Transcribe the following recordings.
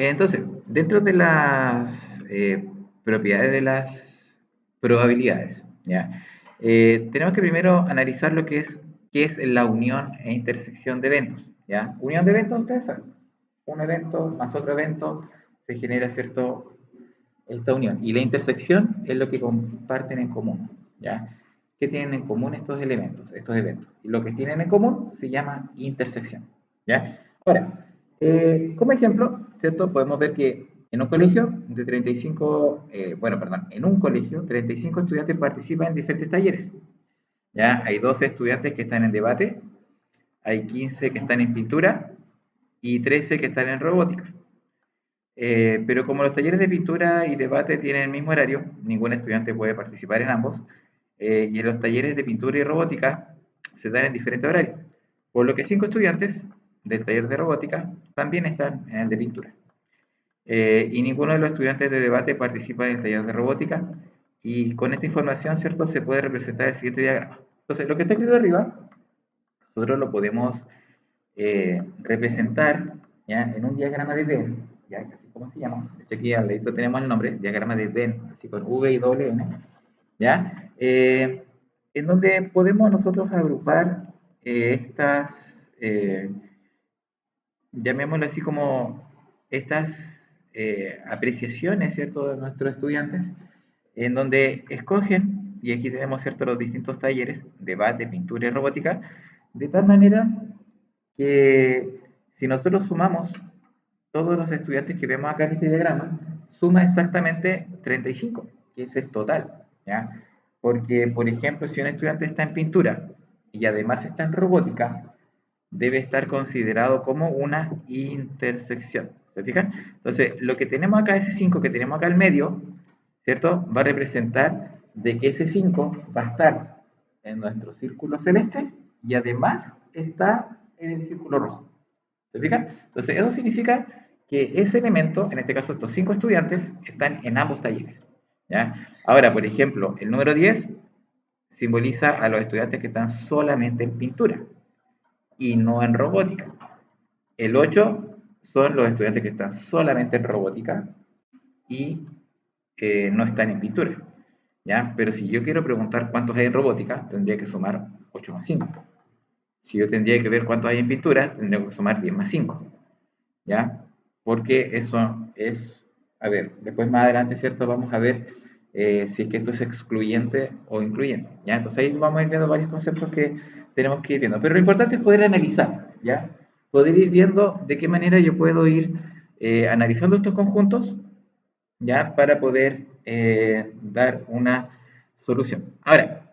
Entonces, dentro de las propiedades de las probabilidades, ¿ya? Tenemos que primero analizar lo que qué es la unión e intersección de eventos, ¿ya? Unión de eventos, ustedes saben, un evento más otro evento se genera, ¿cierto?, esta unión. Y la intersección es lo que comparten en común, ¿ya? ¿Qué tienen en común estos elementos, estos eventos? Y lo que tienen en común se llama intersección, ¿ya? Ahora, como ejemplo, ¿cierto? Podemos ver que en un colegio de 35, bueno, perdón, en un colegio 35 estudiantes participan en diferentes talleres, ¿ya? Hay 12 estudiantes que están en debate, hay 15 que están en pintura y 13 que están en robótica. Pero como los talleres de pintura y debate tienen el mismo horario, ningún estudiante puede participar en ambos, y en los talleres de pintura y robótica se dan en diferentes horarios, por lo que 5 estudiantes del taller de robótica también están en el de pintura. Y ninguno de los estudiantes de debate participa en el taller de robótica, y con esta información, ¿cierto?, se puede representar el siguiente diagrama. Entonces, lo que está escrito arriba, nosotros lo podemos representar, ¿ya?, en un diagrama de Venn, ¿ya?, así como se llama. De hecho, aquí al ladito tenemos el nombre, diagrama de Venn, así con V y doble N, ¿ya? En donde podemos nosotros agrupar estas, llamémoslo así, como estas apreciaciones, ¿cierto?, de nuestros estudiantes, en donde escogen, y aquí tenemos, ¿cierto?, los distintos talleres, debate, pintura y robótica, de tal manera que si nosotros sumamos todos los estudiantes que vemos acá en este diagrama, suma exactamente 35, que es el total, ¿ya? Porque, por ejemplo, si un estudiante está en pintura y además está en robótica, debe estar considerado como una intersección. ¿Se fijan? Entonces, lo que tenemos acá, ese 5 que tenemos acá al medio, ¿cierto?, va a representar de que ese 5 va a estar en nuestro círculo celeste y además está en el círculo rojo. ¿Se fijan? Entonces, eso significa que ese elemento, en este caso estos 5 estudiantes, están en ambos talleres, ¿ya? Ahora, por ejemplo, el número 10 simboliza a los estudiantes que están solamente en pintura y no en robótica. El 8 son los estudiantes que están solamente en robótica y no están en pintura, ¿ya? Pero si yo quiero preguntar cuántos hay en robótica, tendría que sumar 8 más 5. Si yo tendría que ver cuántos hay en pintura, tendría que sumar 10 más 5, ¿ya? Porque eso es, a ver, después más adelante, ¿cierto?, vamos a ver si es que esto es excluyente o incluyente, ¿ya? Entonces ahí vamos a ir viendo varios conceptos que tenemos que ir viendo. Pero lo importante es poder analizar, ¿ya? Poder ir viendo de qué manera yo puedo ir analizando estos conjuntos, ¿ya?, para poder dar una solución. Ahora,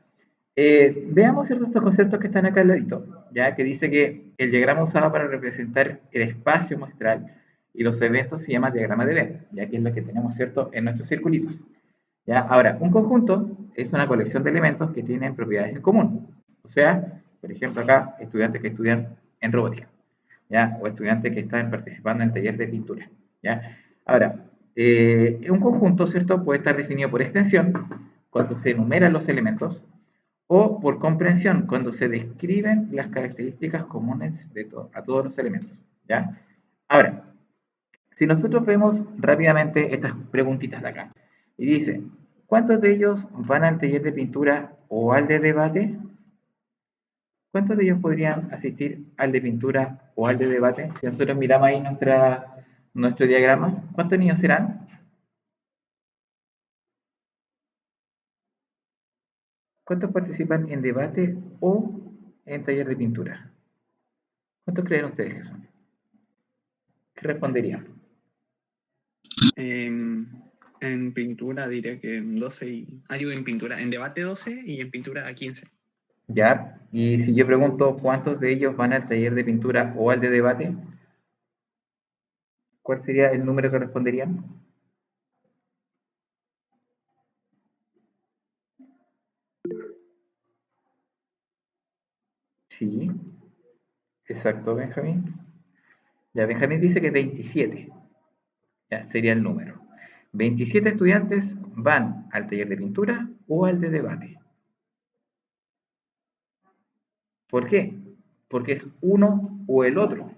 veamos ciertos estos conceptos que están acá al ladito, ya que dice que el diagrama usado para representar el espacio muestral y los eventos se llama diagrama de Venn, ya que es lo que tenemos, cierto, en nuestros circulitos. ¿Ya? Ahora, un conjunto es una colección de elementos que tienen propiedades en común. O sea, por ejemplo, acá, estudiantes que estudian en robótica, ¿ya?, o estudiantes que están participando en el taller de pintura, ¿ya? Ahora, un conjunto, ¿cierto?, puede estar definido por extensión, cuando se enumeran los elementos, o por comprensión, cuando se describen las características comunes a todos los elementos, ¿ya? Ahora, si nosotros vemos rápidamente estas preguntitas de acá, y dice, ¿cuántos de ellos van al taller de pintura o al de debate? ¿Cuántos de ellos podrían asistir al de pintura o al de debate? Si nosotros miramos ahí nuestro diagrama, ¿cuántos niños serán? ¿Cuántos participan en debate o en taller de pintura? ¿Cuántos creen ustedes que son? ¿Qué responderían? En pintura diría que 12 y... digo, en pintura, en debate 12 y en pintura 15. Ya, y si yo pregunto cuántos de ellos van al taller de pintura o al de debate, ¿cuál sería el número que responderían? Sí, exacto, Benjamín. Ya, Benjamín dice que 27, ya sería el número. 27 estudiantes van al taller de pintura o al de debate. ¿Por qué? Porque es uno o el otro,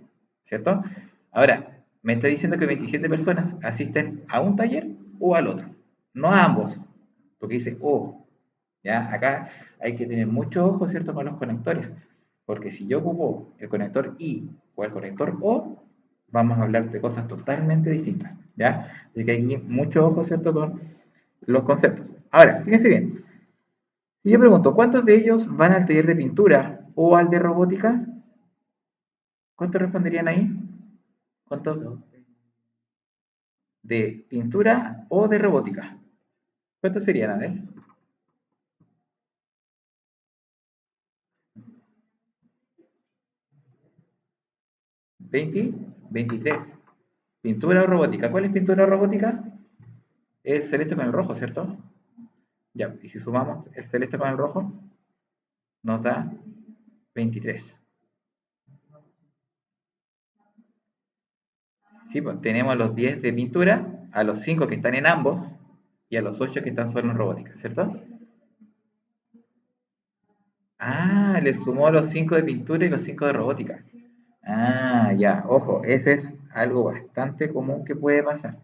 ¿cierto? Ahora, me está diciendo que 27 personas asisten a un taller o al otro, no a ambos, porque dice o. ¿Ya? Acá hay que tener mucho ojo, ¿cierto?, con los conectores, porque si yo ocupo el conector I o el conector O, vamos a hablar de cosas totalmente distintas, ¿ya? Así que aquí mucho ojo, ¿cierto?, con los conceptos. Ahora, fíjense bien, si yo pregunto, ¿cuántos de ellos van al taller de pintura o al de robótica? ¿Cuántos responderían ahí? ¿Cuántos de pintura o de robótica? ¿Cuántos serían? A ver. 20, 23. Pintura o robótica. ¿Cuál es pintura o robótica? El celeste con el rojo, ¿cierto? Ya, y si sumamos el celeste con el rojo, nos da 23. Sí, pues tenemos los 10 de pintura, a los 5 que están en ambos, y a los 8 que están solo en robótica, ¿cierto? Ah, le sumó los 5 de pintura y los 5 de robótica. Ah, ya, ojo, ese es algo bastante común que puede pasar.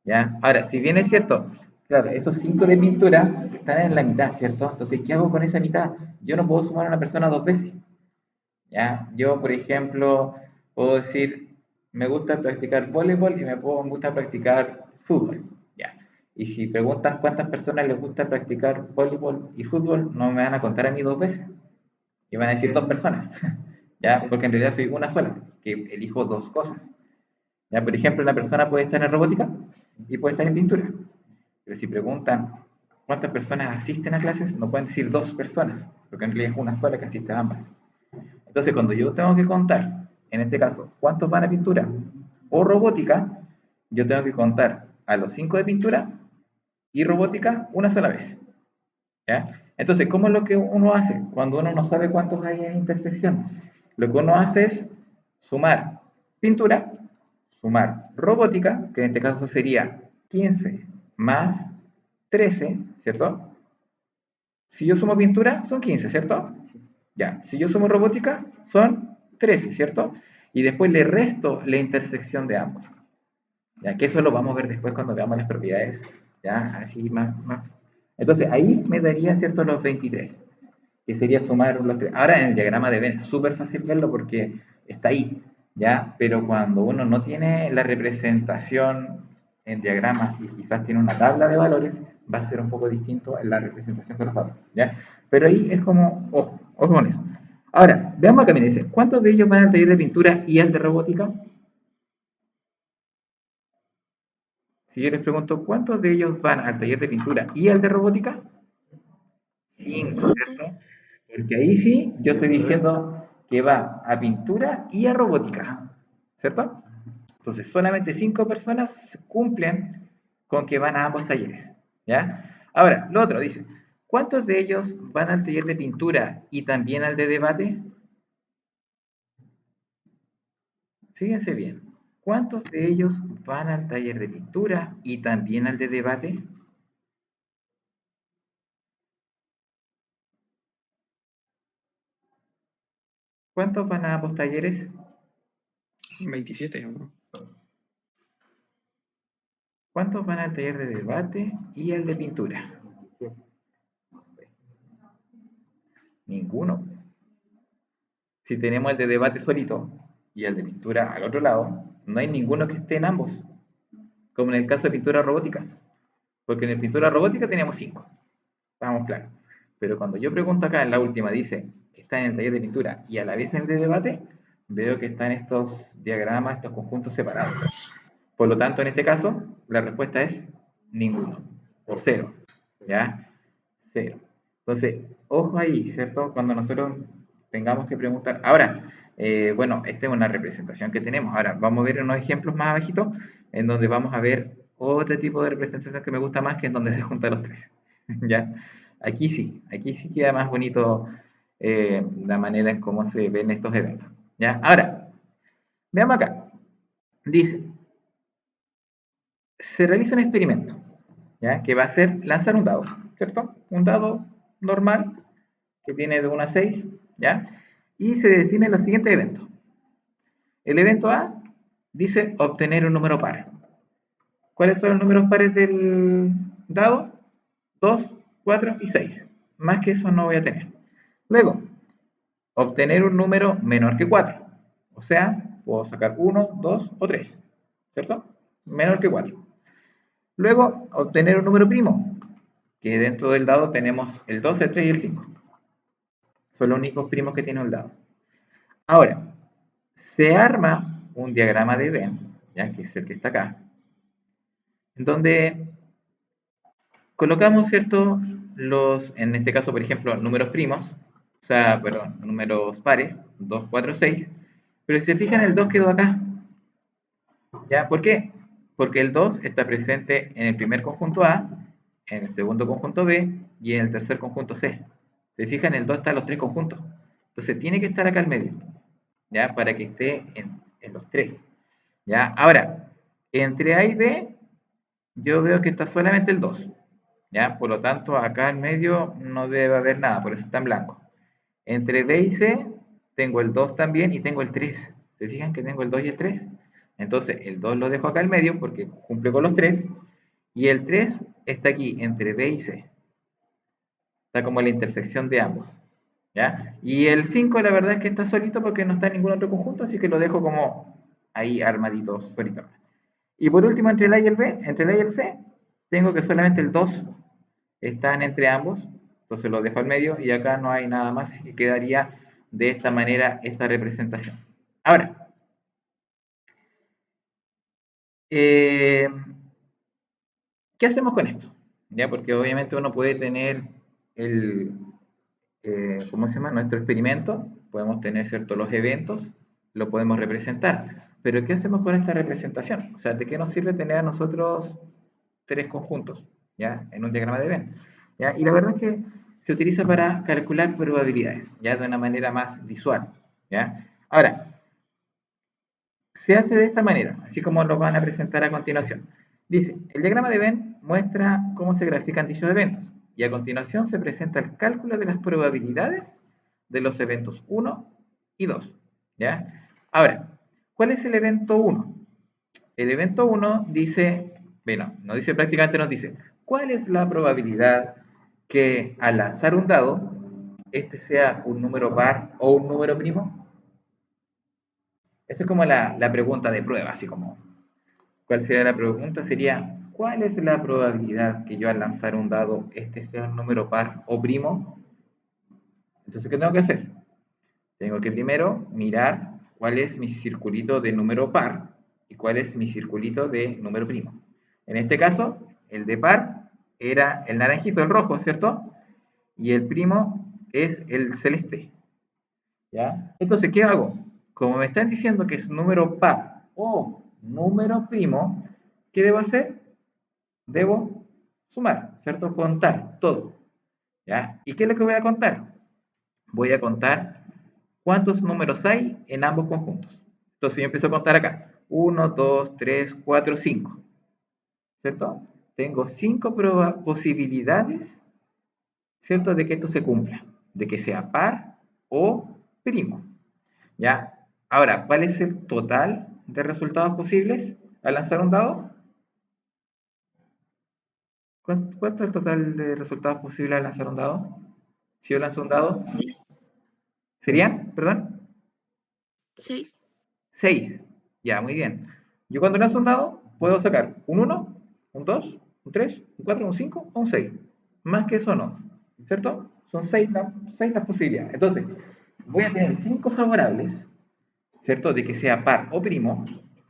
¿Ya? Ahora, si bien es cierto, claro, esos 5 de pintura están en la mitad, ¿cierto? Entonces, ¿qué hago con esa mitad? Yo no puedo sumar a una persona dos veces. ¿Ya? Yo, por ejemplo, puedo decir, me gusta practicar voleibol y me gusta practicar fútbol. ¿Ya? Y si preguntan cuántas personas les gusta practicar voleibol y fútbol, no me van a contar a mí dos veces. Y van a decir dos personas. ¿Ya? Porque en realidad soy una sola, que elijo dos cosas. ¿Ya? Por ejemplo, una persona puede estar en robótica y puede estar en pintura. Pero si preguntan cuántas personas asisten a clases, no pueden decir dos personas, porque en realidad es una sola que asiste a ambas. Entonces, cuando yo tengo que contar, en este caso, cuántos van a pintura o robótica, yo tengo que contar a los 5 de pintura y robótica una sola vez. ¿Ya? Entonces, ¿cómo es lo que uno hace cuando uno no sabe cuántos hay en intersección? Lo que uno hace es sumar pintura, sumar robótica, que en este caso sería 15 más 13, ¿cierto? Si yo sumo pintura, son 15, ¿cierto? Ya, si yo sumo robótica, son 13, ¿cierto? Y después le resto la intersección de ambos. Ya que eso lo vamos a ver después cuando veamos las propiedades, ya, así más. Entonces, ahí me daría, ¿cierto?, los 23, que sería sumar los tres. Ahora en el diagrama de Venn es súper fácil verlo porque está ahí, ¿ya? Pero cuando uno no tiene la representación en diagrama y quizás tiene una tabla de valores, va a ser un poco distinto en la representación de los datos, ¿ya? Pero ahí es como, ojo con eso. Ahora, veamos acá, me dice, ¿cuántos de ellos van al taller de pintura y al de robótica? Si yo les pregunto, ¿cuántos de ellos van al taller de pintura y al de robótica? 5, ¿cierto? Porque ahí sí, yo estoy diciendo que va a pintura y a robótica, ¿cierto? Entonces, solamente 5 personas cumplen con que van a ambos talleres, ¿ya? Ahora, lo otro dice, ¿cuántos de ellos van al taller de pintura y también al de debate? Fíjense bien, ¿cuántos de ellos van al taller de pintura y también al de debate? ¿Cuántos van a ambos talleres? 27, ¿o no? ¿Cuántos van al taller de debate y al de pintura? Ninguno. Si tenemos el de debate solito y el de pintura al otro lado, no hay ninguno que esté en ambos, como en el caso de pintura robótica. Porque en el pintura robótica teníamos 5, estábamos claros. Pero cuando yo pregunto acá en la última, dice que está en el taller de pintura y a la vez en el de debate, veo que están estos diagramas, estos conjuntos separados. Por lo tanto, en este caso, la respuesta es ninguno, o cero, ¿ya? Cero. Entonces, ojo ahí, ¿cierto? Cuando nosotros tengamos que preguntar. Ahora, bueno, esta es una representación que tenemos. Ahora, vamos a ver unos ejemplos más abajitos, en donde vamos a ver otro tipo de representación que me gusta más, que es donde se juntan los tres, ¿ya? Aquí sí queda más bonito la manera en cómo se ven estos eventos, ¿ya? Ahora, veamos acá. Dice, se realiza un experimento, ¿ya? Que va a ser lanzar un dado, ¿cierto? Un dado normal que tiene de 1 a 6, ¿ya? Y se definen los siguientes eventos. El evento A dice obtener un número par. ¿Cuáles son los números pares del dado? 2, 4 y 6. Más que eso no voy a tener. Luego, obtener un número menor que 4. O sea, puedo sacar 1, 2 o 3. ¿Cierto? Menor que 4. Luego, obtener un número primo, que dentro del dado tenemos el 2, el 3 y el 5. Son los únicos primos que tiene el dado. Ahora, se arma un diagrama de Venn, ya que es el que está acá, en donde colocamos, ¿cierto? En este caso, por ejemplo, números primos, o sea, perdón, números pares, 2, 4, 6, pero si se fijan, el 2 quedó acá. ¿Ya? ¿Por qué? Porque el 2 está presente en el primer conjunto A, en el segundo conjunto B y en el tercer conjunto C. Se fijan, el 2 está en los tres conjuntos. Entonces tiene que estar acá al medio, ¿ya? Para que esté en los tres. ¿Ya? Ahora, entre A y B, yo veo que está solamente el 2. ¿Ya? Por lo tanto, acá en medio no debe haber nada, por eso está en blanco. Entre B y C, tengo el 2 también y tengo el 3. ¿Se fijan que tengo el 2 y el 3? Entonces, el 2 lo dejo acá al medio porque cumple con los 3. Y el 3 está aquí, entre B y C. Está como en la intersección de ambos. ¿Ya? Y el 5, la verdad es que está solito porque no está en ningún otro conjunto, así que lo dejo como ahí armadito, solito. Y por último, entre el A y el B, entre el A y el C, tengo que solamente el 2 están entre ambos, entonces lo dejo al medio y acá no hay nada más y quedaría de esta manera esta representación. Ahora, ¿qué hacemos con esto? ¿Ya? Porque obviamente uno puede tener ¿cómo se llama? Nuestro experimento, podemos tener, ¿cierto?, los eventos, lo podemos representar. Pero ¿qué hacemos con esta representación? O sea, ¿de qué nos sirve tener a nosotros tres conjuntos, ¿ya? En un diagrama de Venn, ¿ya? Y la verdad es que se utiliza para calcular probabilidades, ¿ya? De una manera más visual, ¿ya? Ahora, se hace de esta manera, así como lo van a presentar a continuación. Dice, el diagrama de Venn muestra cómo se grafican dichos eventos, y a continuación se presenta el cálculo de las probabilidades de los eventos 1 y 2, ¿ya? Ahora, ¿cuál es el evento 1? El evento 1 dice, bueno, no dice, prácticamente nos dice, ¿cuál es la probabilidad que al lanzar un dado, este sea un número par o un número primo? Esa es como la pregunta de prueba, así como, ¿cuál sería la pregunta? Sería, ¿cuál es la probabilidad que yo al lanzar un dado, este sea un número par o primo? Entonces, ¿qué tengo que hacer? Tengo que primero mirar cuál es mi circulito de número par y cuál es mi circulito de número primo. En este caso, el de par era el naranjito, el rojo, ¿cierto? Y el primo es el celeste. ¿Ya? Entonces, ¿qué hago? Como me están diciendo que es número par o número primo, ¿qué debo hacer? Debo sumar, ¿cierto? Contar todo. ¿Ya? ¿Y qué es lo que voy a contar? Voy a contar cuántos números hay en ambos conjuntos. Entonces yo empiezo a contar acá. 1, 2, 3, 4, 5. ¿Cierto? Tengo 5 posibilidades, ¿cierto? De que esto se cumpla. De que sea par o primo. ¿Ya? Ahora, ¿cuál es el total de resultados posibles al lanzar un dado? ¿Cuánto es el total de resultados posibles al lanzar un dado? Si yo lanzo un dado, 6. ¿serían? Perdón. 6. 6. Ya, muy bien. Yo cuando lanzo un dado, puedo sacar un 1, un 2, un 3, un 4, un 5 o un 6. Más que eso no. ¿Cierto? Son 6 las posibilidades. Entonces, voy a tener 5 favorables, ¿cierto? De que sea par o primo.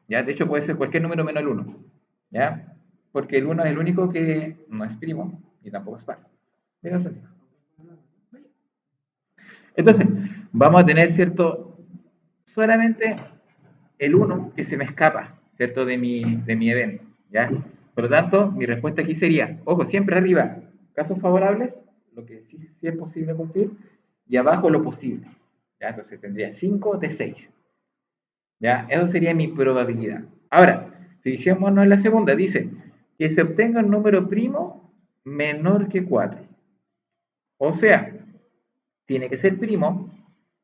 ¿Ya? De hecho, puede ser cualquier número menos el 1. ¿Ya? Porque el 1 es el único que no es primo y tampoco es par. Mira, Francisco. Entonces, vamos a tener, ¿cierto? Solamente el 1 que se me escapa, ¿cierto? De mi evento, ¿ya? Por lo tanto, mi respuesta aquí sería, ojo, siempre arriba, casos favorables, lo que sí es posible cumplir, y abajo lo posible, ¿ya? Entonces tendría 5 de 6, ¿ya? Eso sería mi probabilidad. Ahora, fijémonos en la segunda, dice que se obtenga un número primo menor que 4. O sea, tiene que ser primo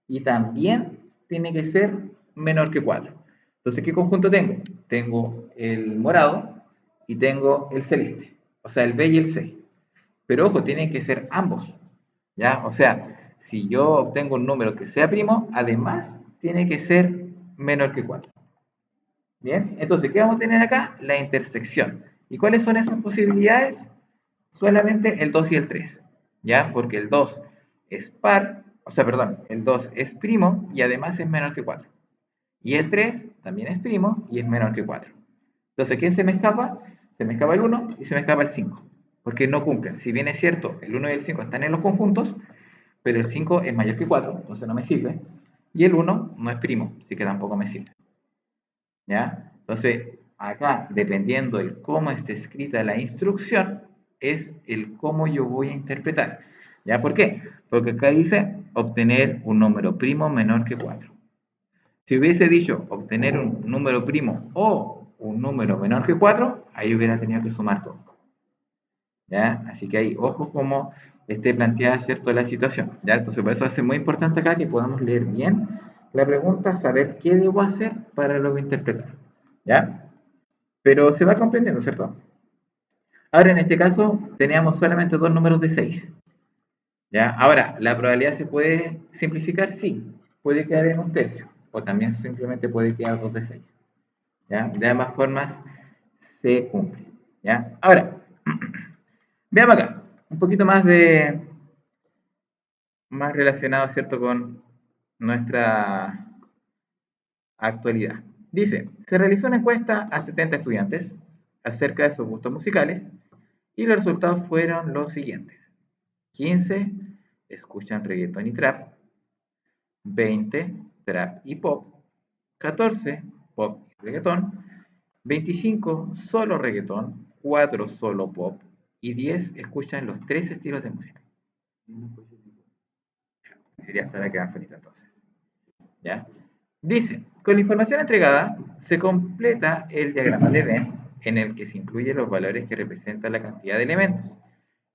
y también tiene que ser menor que 4. Entonces, ¿qué conjunto tengo? Tengo el morado y tengo el celeste, o sea, el B y el C. Pero ojo, tienen que ser ambos, ¿ya? O sea, si yo obtengo un número que sea primo, además tiene que ser menor que 4. Bien, entonces, ¿qué vamos a tener acá? La intersección. ¿Y cuáles son esas posibilidades? Solamente el 2 y el 3, ¿ya? Porque el 2 es par, o sea, perdón, el 2 es primo y además es menor que 4. Y el 3 también es primo y es menor que 4. Entonces, ¿quién se me escapa? Se me escapa el 1 y se me escapa el 5, porque no cumplen. Si bien es cierto, el 1 y el 5 están en los conjuntos, pero el 5 es mayor que 4, entonces no me sirve. Y el 1 no es primo, así que tampoco me sirve. ¿Ya? Entonces, acá, dependiendo de cómo esté escrita la instrucción, es el cómo yo voy a interpretar. ¿Ya? ¿Por qué? Porque acá dice obtener un número primo menor que 4. Si hubiese dicho obtener un número primo o un número menor que 4, ahí hubiera tenido que sumar todo. ¿Ya? Así que ahí, ojo cómo esté planteada, ¿cierto?, la situación. ¿Ya? Entonces, por eso es muy importante acá que podamos leer bien la pregunta, saber qué debo hacer para luego interpretar. ¿Ya? Pero se va comprendiendo, ¿cierto? Ahora, en este caso, teníamos solamente dos números de 6. ¿Ya? Ahora, ¿la probabilidad se puede simplificar? Sí. Puede quedar en un tercio. O también simplemente puede quedar 2 de 6. ¿Ya? De ambas formas se cumple. ¿Ya? Ahora, veamos acá. Un poquito más relacionado, ¿cierto?, con nuestra actualidad. Dice, se realizó una encuesta a 70 estudiantes acerca de sus gustos musicales y los resultados fueron los siguientes. 15 escuchan reggaetón y trap, 20 trap y pop, 14 pop y reggaetón, 25 solo reggaetón, 4 solo pop y 10 escuchan los tres estilos de música. Debería estar acá afuera entonces. ¿Ya? Dice, con la información entregada se completa el diagrama de Venn en el que se incluyen los valores que representan la cantidad de elementos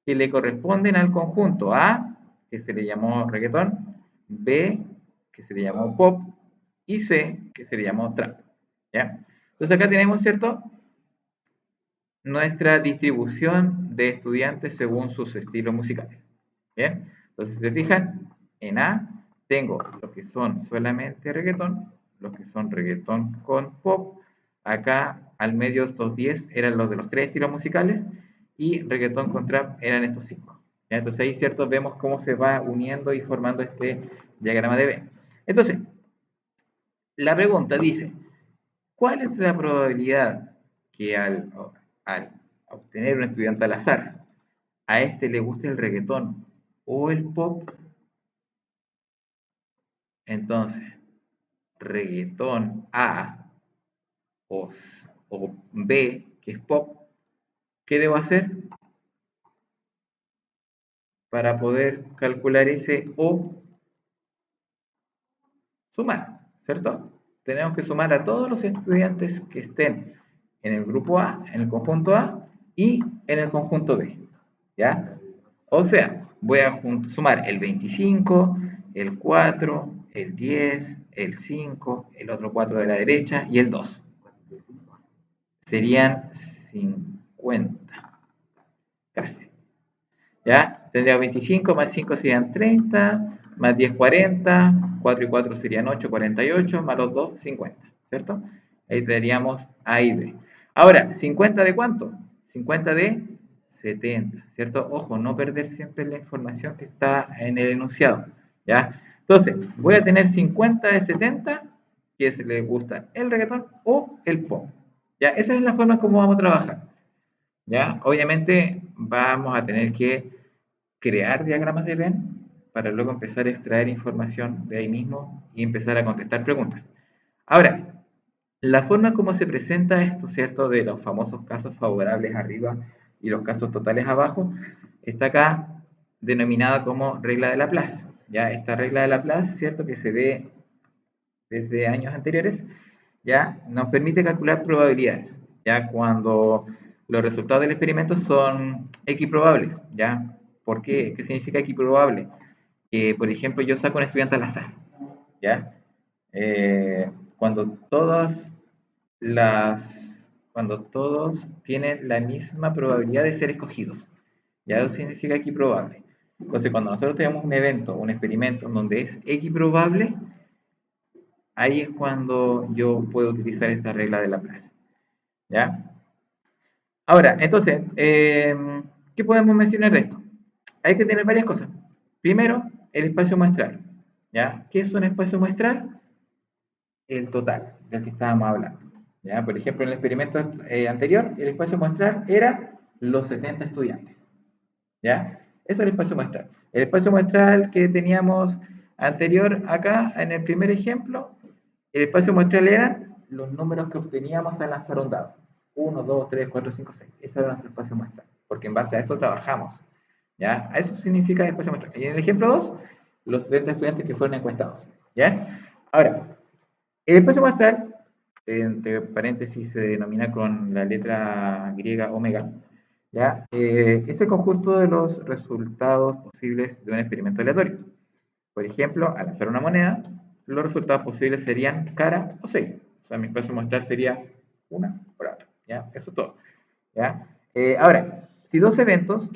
que le corresponden al conjunto A, que se le llamó reggaetón, B, que se le llamó pop, y C, que se le llamó trap. ¿Ya? Entonces acá tenemos, ¿cierto?, nuestra distribución de estudiantes según sus estilos musicales. ¿Bien? Entonces, si se fijan, en A tengo los que son solamente reggaetón, los que son reggaetón con pop. Acá al medio estos 10 eran los de los tres estilos musicales y reggaetón con trap eran estos 5. Entonces ahí, ¿cierto?, vemos cómo se va uniendo y formando este diagrama de Venn. Entonces, la pregunta dice, ¿cuál es la probabilidad que al obtener un estudiante al azar, a este le guste el reggaetón o el pop? Entonces, reggaetón A o, o B, que es pop, ¿qué debo hacer para poder calcular ese o? Sumar, ¿cierto? Tenemos que sumar a todos los estudiantes que estén en el grupo A, en el conjunto A y en el conjunto B, ¿ya? O sea, voy a sumar el 25, el 4, el 10, el 5, el otro 4 de la derecha y el 2. Serían 50, casi. ¿Ya? Tendría 25 más 5 serían 30, más 10, 40, 4 y 4 serían 8, 48, más los 2, 50, ¿cierto? Ahí tendríamos A y B. Ahora, ¿50 de cuánto? 50 de 70, ¿cierto? Ojo, no perder siempre la información que está en el enunciado, ¿ya? Entonces, voy a tener 50 de 70, que se le gusta el reggaetón o el pop, ¿ya? Esa es la forma como vamos a trabajar, ¿ya? Obviamente vamos a tener que crear diagramas de Venn para luego empezar a extraer información de ahí mismo y empezar a contestar preguntas. Ahora, la forma como se presenta esto, ¿cierto?, de los famosos casos favorables arriba y los casos totales abajo, está acá denominada como regla de Laplace. Ya esta regla de Laplace, ¿cierto?, que se ve desde años anteriores, ya nos permite calcular probabilidades, ya cuando los resultados del experimento son equiprobables, ya. ¿Por qué? ¿Qué significa equiprobable? Que, por ejemplo, yo saco un estudiante al azar, ¿ya? cuando todos tienen la misma probabilidad de ser escogidos. Ya eso significa equiprobable. Entonces, cuando nosotros tenemos un evento, un experimento en donde es equiprobable, ahí es cuando yo puedo utilizar esta regla de Laplace. ¿Ya? Ahora, entonces, ¿qué podemos mencionar de esto? Hay que tener varias cosas. Primero, el espacio muestral. ¿Ya? ¿Qué es un espacio muestral? El total del que estábamos hablando. ¿Ya? Por ejemplo, en el experimento anterior, el espacio muestral era los 70 estudiantes. ¿Ya? Eso es el espacio muestral. El espacio muestral que teníamos anterior acá, en el primer ejemplo, el espacio muestral eran los números que obteníamos al lanzar un dado. 1, 2, 3, 4, 5, 6. Ese era nuestro espacio muestral, porque en base a eso trabajamos. ¿Ya? Eso significa el espacio muestral. Y en el ejemplo 2, los 70 estudiantes que fueron encuestados. ¿Ya? Ahora, el espacio muestral, entre paréntesis, se denomina con la letra griega omega, ¿ya? Es el conjunto de los resultados posibles de un experimento aleatorio. Por ejemplo, al lanzar una moneda, los resultados posibles serían cara o 6. O sea, mi espacio muestral sería una por otra. ¿Ya? Eso es todo. ¿Ya? Ahora, si dos eventos,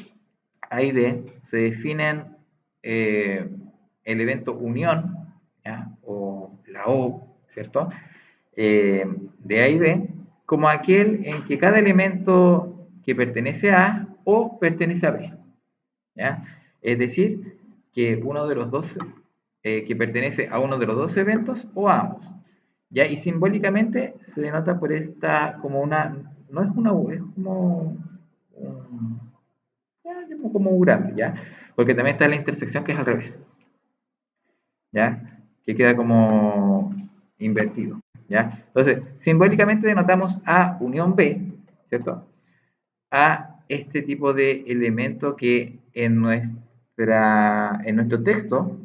A y B, se definen el evento unión, ¿ya? O la O, ¿cierto? De A y B, como aquel en que cada elemento que pertenece a A o pertenece a B. ¿Ya? Es decir, que uno de los dos que pertenece a uno de los dos eventos o a ambos. ¿Ya? Y simbólicamente se denota por esta como una, no es una U, es como como U grande, ¿ya? Porque también está la intersección que es al revés, ¿ya? Que queda como invertido, ¿ya? Entonces, simbólicamente denotamos A unión B, ¿cierto? A este tipo de elemento que en nuestro texto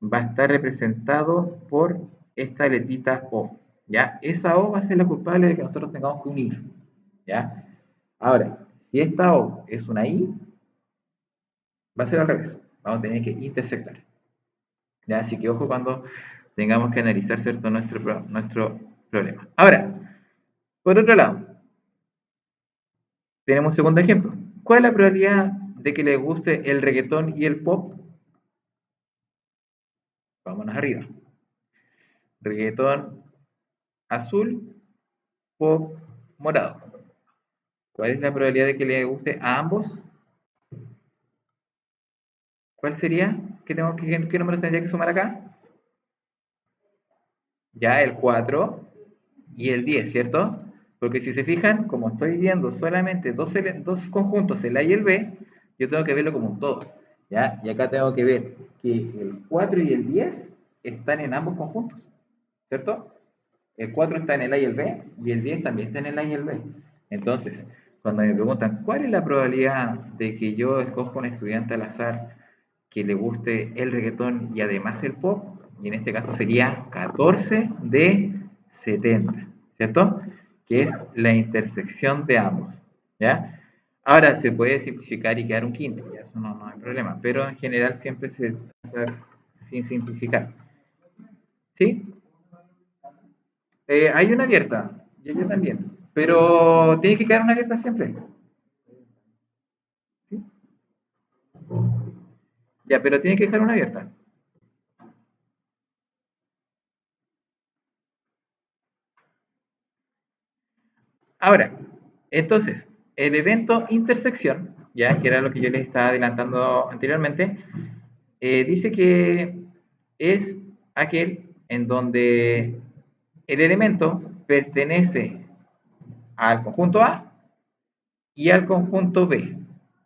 va a estar representado por esta letrita O, ¿ya? Esa O va a ser la culpable de que nosotros tengamos que unir, ¿ya? Ahora, si esta O es una I, va a ser al revés. Vamos a tener que intersectar, ¿ya? Así que ojo cuando tengamos que analizar, ¿cierto? Nuestro problema. Ahora, por otro lado, tenemos un segundo ejemplo. ¿Cuál es la probabilidad de que les guste el reggaetón y el pop? Vámonos arriba. Reggaetón azul, pop morado. ¿Cuál es la probabilidad de que les guste a ambos? ¿Cuál sería? ¿Qué números tendría que sumar acá? Ya el 4 y el 10, ¿cierto? Porque si se fijan, como estoy viendo solamente dos conjuntos, el A y el B, yo tengo que verlo como un todo, ¿ya? Y acá tengo que ver que el 4 y el 10 están en ambos conjuntos, ¿cierto? El 4 está en el A y el B, y el 10 también está en el A y el B. Entonces, cuando me preguntan, ¿cuál es la probabilidad de que yo escoja un estudiante al azar que le guste el reggaetón y además el pop? Y en este caso sería 14 de 70, ¿cierto? Que es la intersección de ambos, ¿ya? Ahora se puede simplificar y quedar un quinto, ya eso no hay problema, pero en general siempre se trata sin simplificar, ¿sí? Hay una abierta, yo también, pero tiene que quedar una abierta siempre, ¿sí? Ya, pero tiene que dejar una abierta. Ahora, entonces, el evento intersección, ya que era lo que yo les estaba adelantando anteriormente, dice que es aquel en donde el elemento pertenece al conjunto A y al conjunto B,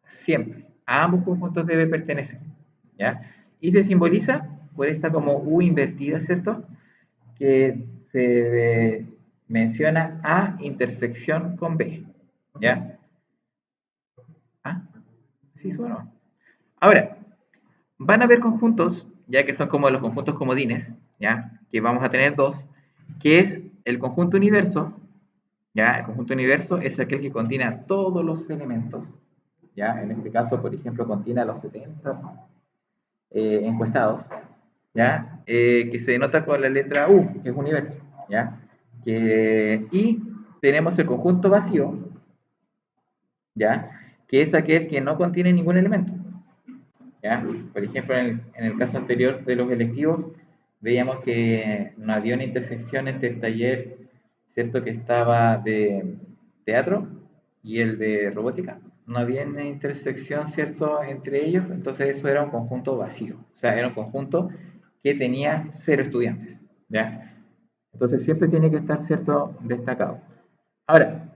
siempre. A ambos conjuntos debe pertenecer, ¿ya? Y se simboliza por esta como U invertida, ¿cierto? Que se menciona A intersección con B, ¿ya? ¿Ah? ¿Sí, eso o no? Ahora, van a haber conjuntos, ya que son como los conjuntos comodines, ¿ya? Que vamos a tener dos, que es el conjunto universo, ¿ya? El conjunto universo es aquel que contiene a todos los elementos, ¿ya? En este caso, por ejemplo, contiene a los 70 encuestados, ¿ya? Que se denota con la letra U, que es universo, ¿ya? Y tenemos el conjunto vacío, ¿ya? Que es aquel que no contiene ningún elemento, ¿ya? Por ejemplo, en el caso anterior de los electivos, veíamos que no había una intersección entre el taller, ¿cierto? Que estaba de teatro y el de robótica. No había una intersección, ¿cierto? Entre ellos, entonces eso era un conjunto vacío. O sea, era un conjunto que tenía 0 estudiantes, ¿ya? Entonces siempre tiene que estar, ¿cierto? Destacado. Ahora,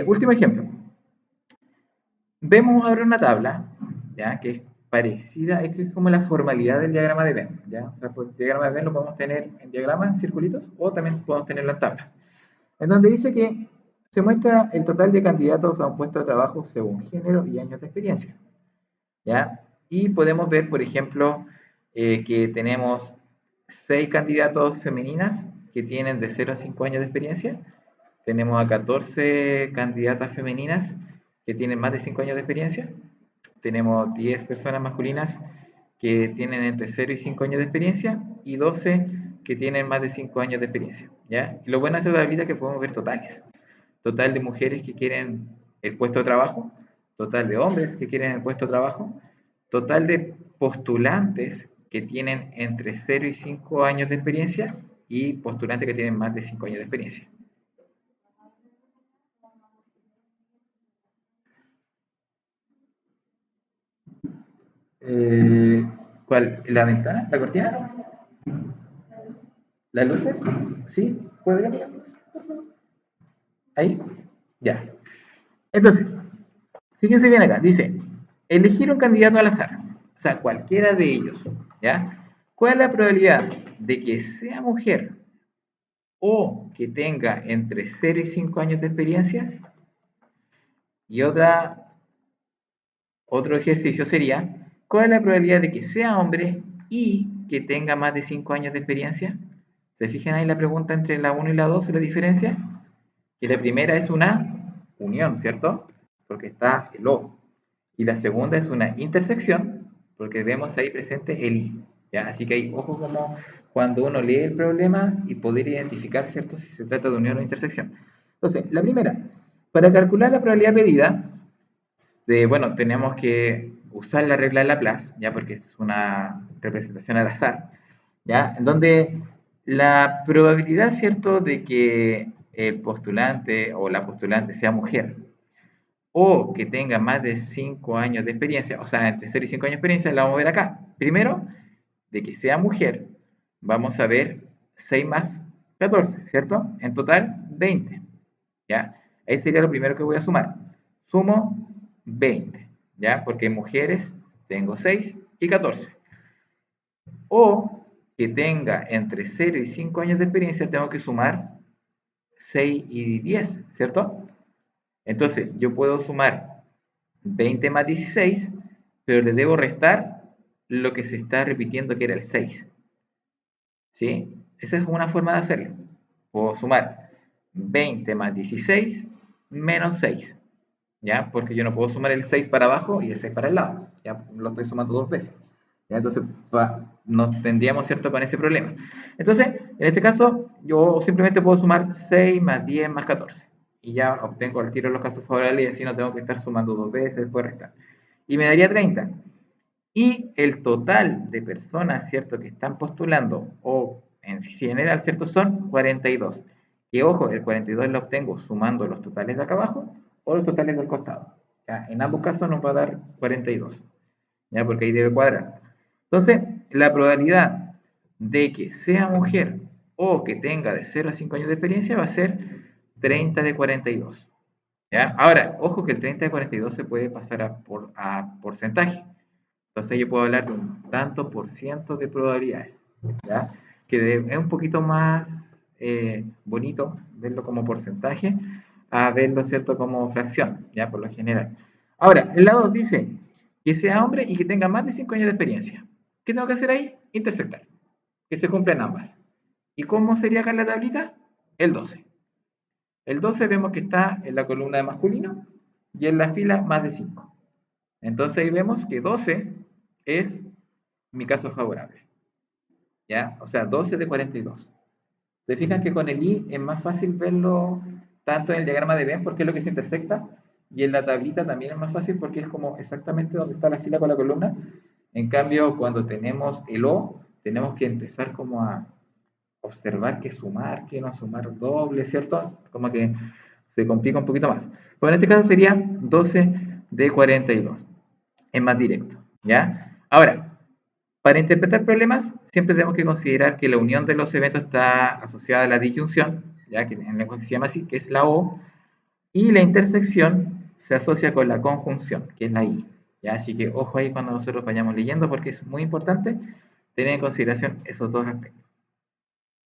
último ejemplo. Vemos ahora una tabla, ¿ya? Que es parecida, es que es como la formalidad del diagrama de Venn, ¿ya? O sea, pues, el diagrama de Venn lo podemos tener en diagramas, en circulitos, o también podemos tenerlo en tablas. En donde dice que se muestra el total de candidatos a un puesto de trabajo según género y años de experiencias, ¿ya? Y podemos ver, por ejemplo, que tenemos 6 candidatos femeninas que tienen de 0 a 5 años de experiencia. Tenemos a 14 candidatas femeninas que tienen más de 5 años de experiencia. Tenemos 10 personas masculinas que tienen entre 0 y 5 años de experiencia y 12 que tienen más de 5 años de experiencia, ¿ya? Y lo bueno de esta tablita es que podemos ver totales. Total de mujeres que quieren el puesto de trabajo, total de hombres que quieren el puesto de trabajo, total de postulantes que tienen entre 0 y 5 años de experiencia y postulantes que tienen más de 5 años de experiencia. ¿Cuál? ¿La ventana? ¿La cortina? ¿La luz? ¿Sí? ¿Podría mirarlos? ¿Ahí? Ya. Entonces, fíjense bien acá. Dice, elegir un candidato al azar. O sea, cualquiera de ellos. ¿Ya? ¿Cuál es la probabilidad de que sea mujer o que tenga entre 0 y 5 años de experiencias? Y otro ejercicio sería, ¿cuál es la probabilidad de que sea hombre y que tenga más de 5 años de experiencia? ¿Se fijan ahí la pregunta entre la 1 y la 2, la diferencia? Que la primera es una unión, ¿cierto? Porque está el O. Y la segunda es una intersección, porque vemos ahí presente el I. ¿Ya? Así que hay ojo como cuando uno lee el problema y poder identificar, ¿cierto? Si se trata de unión o intersección. Entonces, la primera, para calcular la probabilidad pedida, bueno, tenemos que usar la regla de Laplace, ya porque es una representación al azar, ya, en donde la probabilidad, ¿cierto?, de que el postulante o la postulante sea mujer o que tenga más de 5 años de experiencia, o sea, entre 0 y 5 años de experiencia, la vamos a ver acá. Primero, de que sea mujer, vamos a ver 6 más 14, ¿cierto? En total, 20, ¿ya? Ahí sería lo primero que voy a sumar. Sumo 20, ¿ya? Porque mujeres tengo 6 y 14. O que tenga entre 0 y 5 años de experiencia, tengo que sumar 6 y 10, ¿cierto? Entonces, yo puedo sumar 20 más 16, pero le debo restar lo que se está repitiendo que era el 6. ¿Sí? Esa es una forma de hacerlo. Puedo sumar 20 más 16 menos 6. ¿Ya? Porque yo no puedo sumar el 6 para abajo y el 6 para el lado. Ya lo estoy sumando dos veces. ¿Ya? Entonces, nos tendríamos, ¿cierto?, con ese problema. Entonces, en este caso, yo simplemente puedo sumar 6 más 10 más 14. Y ya obtengo al tiro los casos favorables y así no tengo que estar sumando dos veces, después restar. Y me daría 30. Y el total de personas, ¿cierto?, que están postulando, o en general, ¿cierto?, son 42. Que ojo, el 42 lo obtengo sumando los totales de acá abajo o los totales del costado. ¿Ya? En ambos casos nos va a dar 42, ¿ya? Porque ahí debe cuadrar. Entonces, la probabilidad de que sea mujer o que tenga de 0 a 5 años de experiencia va a ser 30 de 42. ¿Ya? Ahora, ojo que el 30 de 42 se puede pasar a porcentaje. Entonces yo puedo hablar de un tanto por ciento de probabilidades, ¿ya? Que es un poquito más bonito verlo como porcentaje a verlo, ¿cierto?, como fracción, ¿ya? Por lo general. Ahora, el lado 2 dice que sea hombre y que tenga más de 5 años de experiencia. ¿Qué tengo que hacer ahí? Intersectar, que se cumplan ambas. ¿Y cómo sería acá en la tablita? El 12. El 12 vemos que está en la columna de masculino y en la fila más de 5. Entonces ahí vemos que 12 es mi caso favorable, ¿ya? O sea, 12 de 42. Se fijan que con el i es más fácil verlo tanto en el diagrama de Venn porque es lo que se intersecta, y en la tablita también es más fácil porque es como exactamente donde está la fila con la columna. En cambio, cuando tenemos el o, tenemos que empezar como a observar que sumar, que no sumar doble, ¿cierto? Como que se complica un poquito más. Pues en este caso sería 12 de 42. Es más directo, ¿ya? Ahora, para interpretar problemas, siempre tenemos que considerar que la unión de los eventos está asociada a la disyunción, ya que en el lenguaje se llama así, que es la O, y la intersección se asocia con la conjunción, que es la I. ¿Ya? Así que ojo ahí cuando nosotros vayamos leyendo, porque es muy importante tener en consideración esos dos aspectos.